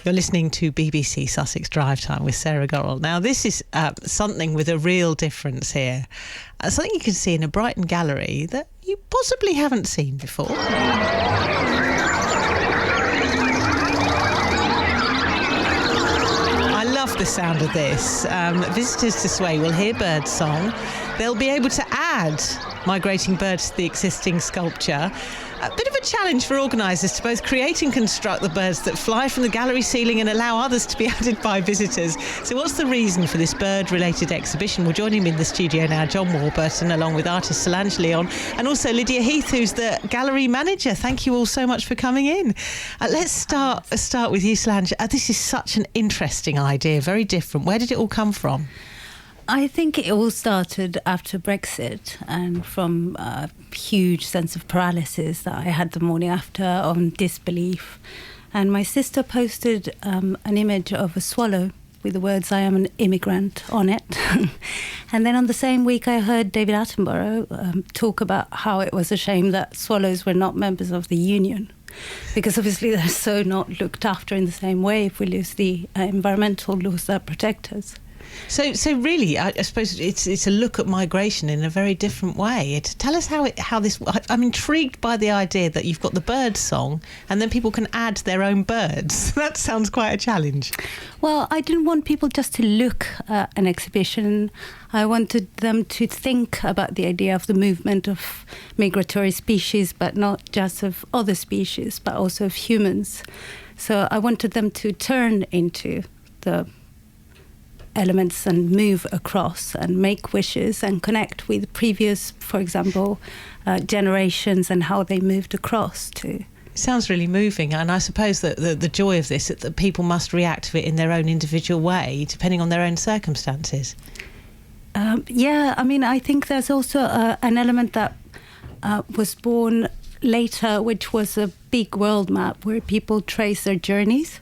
You're listening to BBC Sussex Drive Time with Sarah Gorrell. Now, this is something with a real difference here. Something you can see in a Brighton gallery that you possibly haven't seen before. I love the sound of this. Visitors to Sway will hear bird song. They'll be able to add migrating birds to the existing sculpture. A bit of a challenge for organisers to both create and construct the birds that fly from the gallery ceiling and allow others to be added by visitors. So what's the reason for this bird-related exhibition? Well, joining me in the studio now, John Warburton, along with artist Solange Leon, and also Lydia Heath, who's the gallery manager. Thank you all so much for coming in. Let's start with you, Solange. This is such an interesting idea, very different. Where did it all come from? I think it all started after Brexit and from a huge sense of paralysis that I had the morning after on disbelief. And my sister posted an image of a swallow with the words, "I am an immigrant" on it. And then on the same week I heard David Attenborough talk about how it was a shame that swallows were not members of the union, because obviously they're so not looked after in the same way if we lose the environmental laws that protect us. So really, I suppose it's a look at migration in a very different way. Tell us how this. I'm intrigued by the idea that you've got the bird song, and then people can add their own birds. That sounds quite a challenge. Well, I didn't want people just to look at an exhibition. I wanted them to think about the idea of the movement of migratory species, but not just of other species, but also of humans. So I wanted them to turn into the elements and move across and make wishes and connect with previous, for example, generations and how they moved across too. It sounds really moving, and I suppose that the joy of this is that people must react to it in their own individual way, depending on their own circumstances. Yeah, I mean, I think there's also an element that was born later, which was a big world map where people trace their journeys.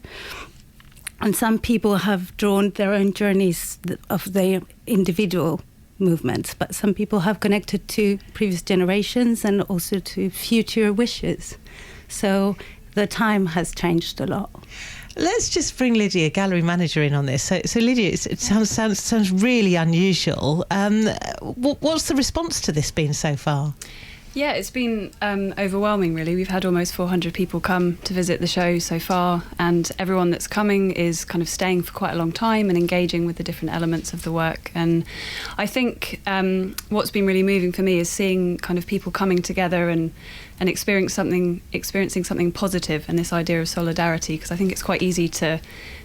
And some people have drawn their own journeys of their individual movements, but some people have connected to previous generations and also to future wishes. So the time has changed a lot. Let's just bring Lydia, gallery manager, in on this. So Lydia, it sounds really unusual. What's the response to this been so far? Yeah, it's been overwhelming, really. We've had almost 400 people come to visit the show so far, and everyone that's coming is kind of staying for quite a long time and engaging with the different elements of the work. And I think what's been really moving for me is seeing kind of people coming together and experiencing something positive, and this idea of solidarity, because I think it's quite easy to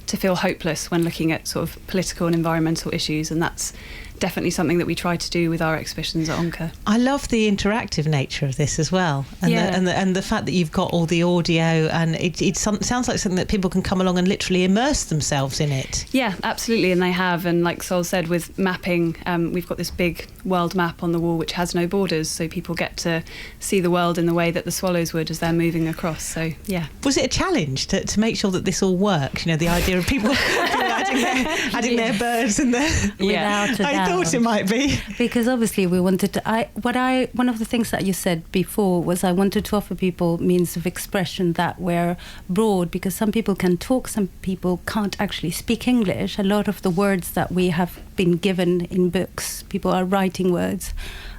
feel hopeless when looking at sort of political and environmental issues, and that's definitely something that we try to do with our exhibitions at ONCA. I love the interactive nature of this as well, and the fact that you've got all the audio, and it sounds like something that people can come along and literally immerse themselves in it. Yeah, absolutely, and they have. And like Sol said, with mapping, we've got this big world map on the wall which has no borders, so people get to see the world in the way that the swallows would as they're moving across. So yeah. Was it a challenge to make sure that this all works? You know, the idea of people adding their birds and their... Without a doubt. I thought it might be. Because obviously we wanted to... one of the things that you said before was I wanted to offer people means of expression that were broad, because some people can talk, some people can't actually speak English. A lot of the words that we have been given in books, people are writing words,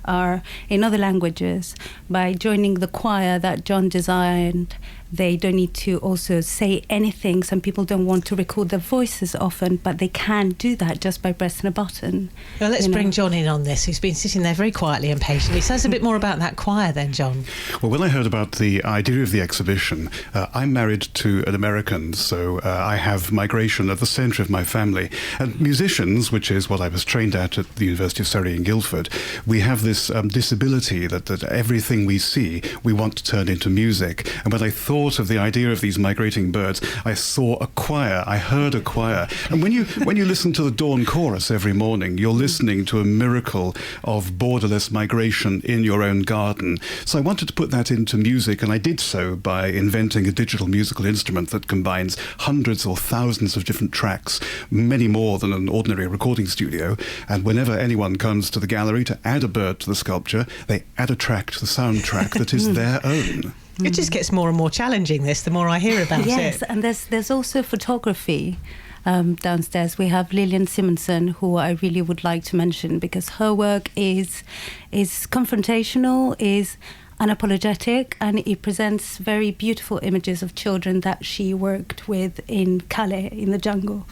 are in other languages. By joining the choir that John designed, they don't need to also say anything. Some people don't want to record their voices often, but they can do that just by pressing a button. Well, let's bring John in on this, who's been sitting there very quietly and patiently. Tell us a bit more about that choir then, John. Well, when I heard about the idea of the exhibition, I'm married to an American, so I have migration at the centre of my family. And musicians, which is what I was trained at the University of Surrey in Guildford, we have this disability that everything we see, we want to turn into music. And when I thought of the idea of these migrating birds, I saw a choir, I heard a choir. And when you listen to the dawn chorus every morning, you're listening to a miracle of borderless migration in your own garden. So I wanted to put that into music, and I did so by inventing a digital musical instrument that combines hundreds or thousands of different tracks, many more than an ordinary recording studio. And whenever anyone comes to the gallery to add a bird to the sculpture, they add a track to the soundtrack that is their own. It just gets more and more challenging, this, the more I hear about it. Yes, and there's also photography. Downstairs we have Lillian Simonson, who I really would like to mention, because her work is confrontational, is unapologetic, and it presents very beautiful images of children that she worked with in Calais, in the jungle.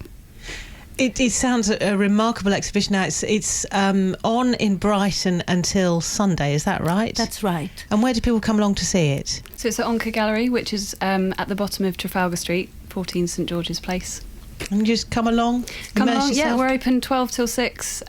It sounds a remarkable exhibition. Now it's on in Brighton until Sunday, is that right? That's right. And where do people come along to see it? So it's at ONCA Gallery, which is at the bottom of Trafalgar Street, 14 St George's Place. And just come along, Come immerse along, yourself. yeah, we're open 12 till 6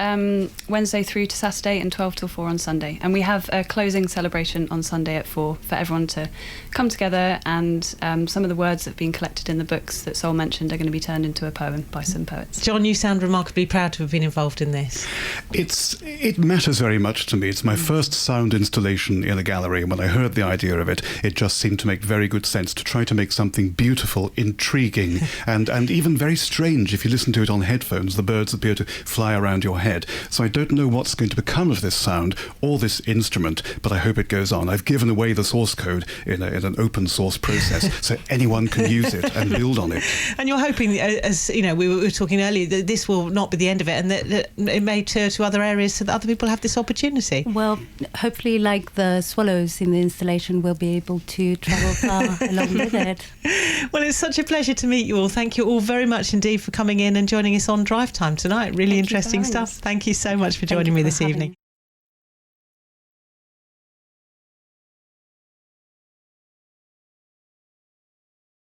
Wednesday through to Saturday, and 12 till 4 on Sunday. And we have a closing celebration on Sunday at 4 for everyone to come together, and some of the words that have been collected in the books that Sol mentioned are going to be turned into a poem by some poets. John, you sound remarkably proud to have been involved in this. It matters very much to me. It's my first sound installation in a gallery, and when I heard the idea of it, it just seemed to make very good sense to try to make something beautiful, intriguing, and even very strange. If you listen to it on headphones, the birds appear to fly around your head. So I don't know what's going to become of this sound or this instrument, but I hope it goes on. I've given away the source code in an open source process, so anyone can use it and build on it. And you're hoping, as you know, we were talking earlier, that this will not be the end of it, and that it may turn to other areas so that other people have this opportunity. Well, hopefully, like the swallows in the installation, we'll be able to travel far along with it. Well, it's such a pleasure to meet you all. Thank you all very much indeed for coming in and joining us on Drive Time tonight. Really interesting stuff. Thank you so much for joining me this evening.